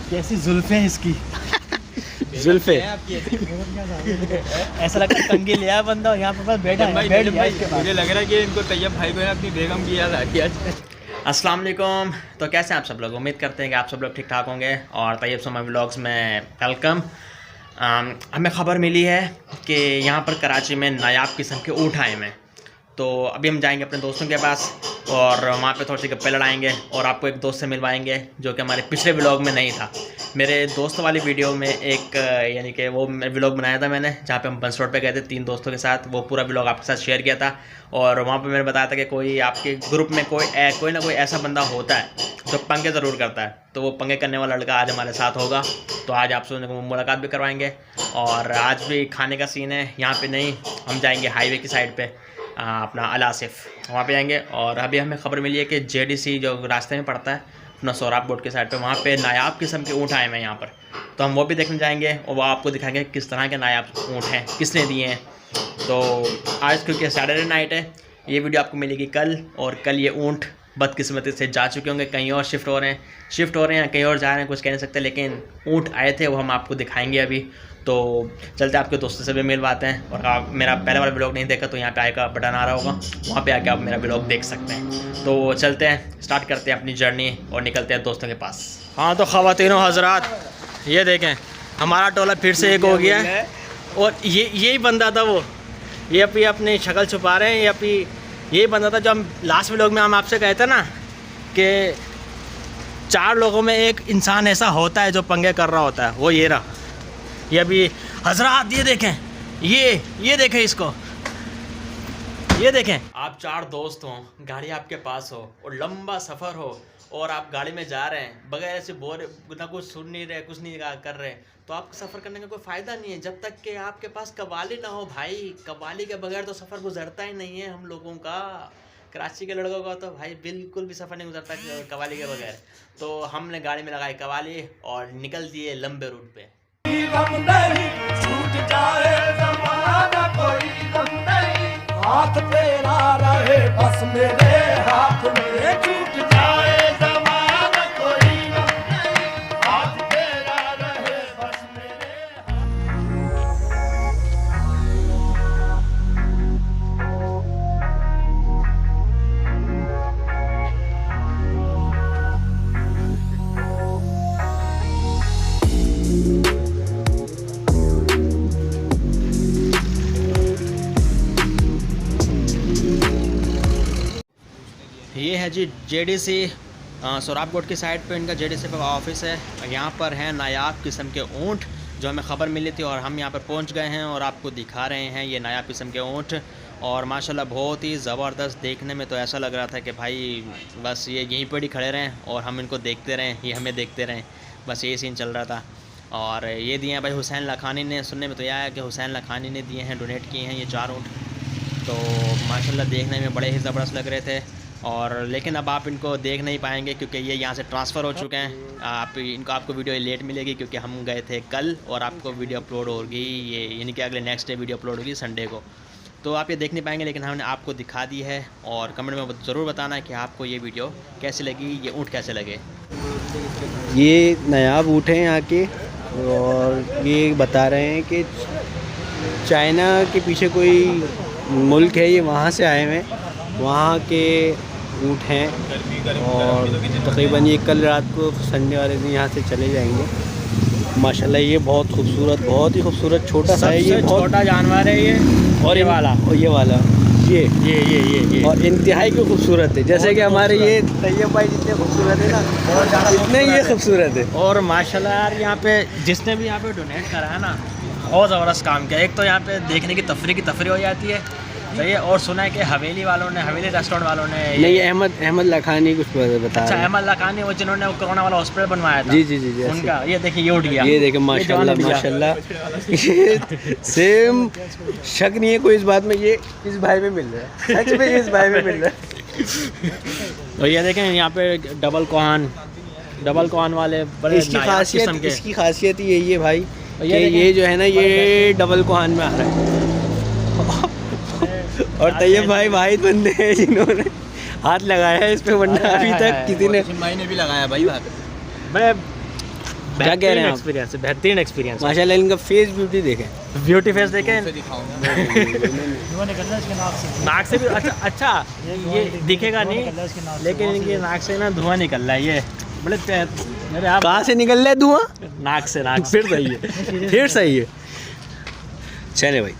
कैसी जुल्फे हैं इसकी। जुल्फे ऐसा लगता है कंगी लिया बंदा यहाँ पे बस बैठा है, बैठ गया इसके पास। मुझे लग रहा है कि इनको तैयब भाई को है अपनी बेगम की याद आ रही है आज। अस्सलाम वालेकुम। तो कैसे हैं आप सब लोग? उम्मीद करते हैं कि आप सब लोग ठीक ठाक होंगे। और तैयब सोमा व्लॉग्स में वेलकम। हमें ख़बर मिली है कि यहाँ पर कराची में नायाब किस्म के ऊँट आए हैं। तो अभी हम जाएंगे अपने दोस्तों के पास और वहाँ पे थोड़ी सी गप्पे लड़ाएंगे और आपको एक दोस्त से मिलवाएंगे जो कि हमारे पिछले व्लॉग में नहीं था। मेरे दोस्त वाली वीडियो में एक यानी कि वो व्लॉग बनाया था मैंने, जहाँ पे हम बंस रोड पे गए थे 3 दोस्तों के साथ। वो पूरा व्लॉग आपके साथ शेयर किया था और वहाँ पे मैंने बताया था कि कोई आपके ग्रुप में कोई ना कोई ऐसा बंदा होता है जो पंगे ज़रूर करता है। तो वो पंगे करने वाला लड़का आज हमारे साथ होगा। तो आज आपसे मुलाकात भी करवाएंगे और आज भी खाने का सीन है। यहाँ पे नहीं, हम जाएंगे हाईवे की साइड पे, अपना अल आसिफ वहाँ पे जाएंगे। और अभी हमें ख़बर मिली है कि JDC जो रास्ते में पड़ता है अपना सोराब बोर्ड के साइड पे, वहाँ पे नायाब किस्म के ऊँट आए हैं यहाँ पर। तो हम वो भी देखने जाएंगे और वो आपको दिखाएंगे किस तरह के नायाब ऊँट हैं, किसने दिए हैं। तो आज क्योंकि सैटरडे नाइट है, ये वीडियो आपको मिलेगी कल, और कल ये ऊँट बदकिस्मती से जा चुके होंगे, कहीं और शिफ्ट हो रहे हैं या कहीं और जा रहे हैं, कुछ कह नहीं सकते। लेकिन ऊँट आए थे, वो हम आपको दिखाएंगे अभी। तो चलते आपके दोस्तों से भी मिलवाते हैं। और आप मेरा पहले वाला ब्लॉग नहीं देखा तो यहाँ पे आए का बटन आ रहा होगा, वहाँ पे आके आप मेरा ब्लॉग देख सकते हैं। तो चलते हैं, स्टार्ट करते हैं अपनी जर्नी और निकलते हैं दोस्तों के पास। हाँ तो ख़वातीनो हज़रात, ये देखें हमारा टोला फिर से एक हो गया है। और यही बंदा था वो, ये अभी अपनी शक्ल छुपा रहे हैं। ये अभी यही बंदा था जो हम लास्ट व्लॉग में हम आपसे कहे थे ना कि 4 लोगों में एक इंसान ऐसा होता है जो पंगे कर रहा होता है, वो ये रहा। ये अभी हजरात ये देखें, ये देखें इसको, ये देखें। आप 4 दोस्त हों, गाड़ी आपके पास हो और लंबा सफ़र हो और आप गाड़ी में जा रहे हैं बगैर ऐसे बोर ना कुछ सुन नहीं रहे, कुछ नहीं कर रहे, तो आपको सफ़र करने का कोई फ़ायदा नहीं है जब तक कि आपके पास कवाली ना हो। भाई कवाली के बगैर तो सफ़र गुजरता ही नहीं है हम लोगों का। कराची के लड़कों का तो भाई बिल्कुल भी सफ़र नहीं गुजरता कवाली के बगैर। तो हमने गाड़ी में लगाई कवाली और निकल दिए लंबे रूट पे। छूट जाए ज़माना कोई गम नहीं, हाथ तेरा रहे बस मेरे हाथ में। छूट जाए ज़माना कोई गम नहीं, हाथ तेरा रहे बस मेरे ये है जी JDC सोराब कोट की साइड पे इनका JDC का ऑफिस है। यहाँ पर हैं नायाब किस्म के ऊँट जो हमें ख़बर मिली थी और हम यहाँ पर पहुँच गए हैं और आपको दिखा रहे हैं ये नायाब किस्म के ऊँट। और माशाल्लाह बहुत ही ज़बरदस्त, देखने में तो ऐसा लग रहा था कि भाई बस ये यहीं पर ही खड़े रहें और हम इनको देखते रहें, ये हमें देखते रहें, बस यही सीन चल रहा था। और ये दिए हैं भाई हुसैन लखानी ने, सुनने में तो यह आया कि हुसैन लखानी ने दिए हैं, डोनेट किए हैं ये 4 ऊँट। तो माशाल्लाह देखने में बड़े ही ज़बरदस्त लग रहे थे। और लेकिन अब आप इनको देख नहीं पाएंगे क्योंकि ये यहाँ से ट्रांसफ़र हो चुके हैं। आपको वीडियो लेट मिलेगी क्योंकि हम गए थे कल और आपको वीडियो अपलोड होगी ये, यानी कि अगले नेक्स्ट डे वीडियो अपलोड होगी संडे को। तो आप ये देख नहीं पाएंगे, लेकिन हमने आपको दिखा दी है। और कमेंट में ज़रूर बताना है कि आपको ये वीडियो कैसी लगी, ये ऊँट कैसे लगे। ये नायाब ऊँट हैं यहाँ के, और ये बता रहे हैं कि चाइना के पीछे कोई मुल्क है, ये वहाँ से आए हुए हैं, वहाँ के ऊँट हैं। और तकरीबन ये कल रात को संडे वाले दिन यहाँ से चले जाएंगे। माशाल्लाह ये बहुत खूबसूरत, बहुत ही खूबसूरत छोटा सा है, ये छोटा जानवर है ये। और ये वाला ये और इंतहाई की खूबसूरत है। जैसे कि हमारे ये तैयब भाई जितने खूबसूरत है ना, इतने ये खूबसूरत है। और माशाल्लाह यार यहाँ पे जिसने भी यहाँ पे डोनेट करा है ना, बहुत ज़बरदस्त काम किया। एक तो यहाँ पे देखने की तफरी हो जाती है, सही है। और सुना है कि हवेली रेस्टोरेंट वालों ने नहीं, अहमद लखानी कुछ बता। अच्छा, अहमद लखानी, वो जिन्होंने कोरोना वाला हॉस्पिटल बनवाया था। जी उनका ये देखिए, ये उठ गया, ये देखें माशाल्लाह ये सेम शक नहीं है कोई इस बात में, ये इस भाई में मिल रहा है, सच में इस भाई में मिल रहा है। तो ये देखें यहाँ पे डबल कोहान वाले बड़े इसकी खासियत ही यही है भाई, ये जो है ना ये डबल कोहान में आ रहा है। और तैयब भाई वाहिद बंदे हैं जिन्होंने हाथ लगाया है इस पे, वरना अभी तक किसी ने मैंने भी लगाया भाई। क्या कह रहे हैं आप? एक्सपीरियंस है, बेहतरीन एक्सपीरियंस। माशाल्लाह इनका फेस ब्यूटी देखें। ब्यूटी फेस देखें, धुआं निकल रहा है इसके नाक से। नाक से भी अच्छा ये दिखेगा धुआं नहीं, निकल रहा है इसके नाक से, लेकिन वहाँ इनकी से। नाक से ना धुआं निकल रहा है। ये बड़े अरे आप कहाँ से निकल रहा है धुआं? नाक से फिर सही है। फिर सही है। चले भाई।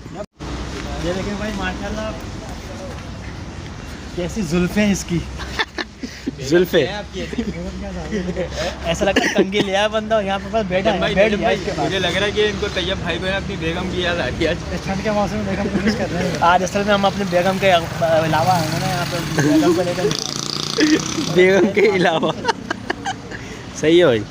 ये देखें भाई माशाल्लाह कैसी जुल्फे हैं इसकी। जुल्फे ऐसा लगता है कंगी ले आया बंदा, यहाँ पे बस बैठा है, बैठ गया इसके पास। मुझे लग रहा है कि इनको तैयब भाई को ना अपनी बेगम की याद आ रही है आज। ठंड के मौसम में बेगम को मिस कर रहे हैं। आज असल में हम अपने बेगम के अलावा आए हैं ना यहाँ पे, बेगम को लेकर। बेगम के अलावा। सही है भाई।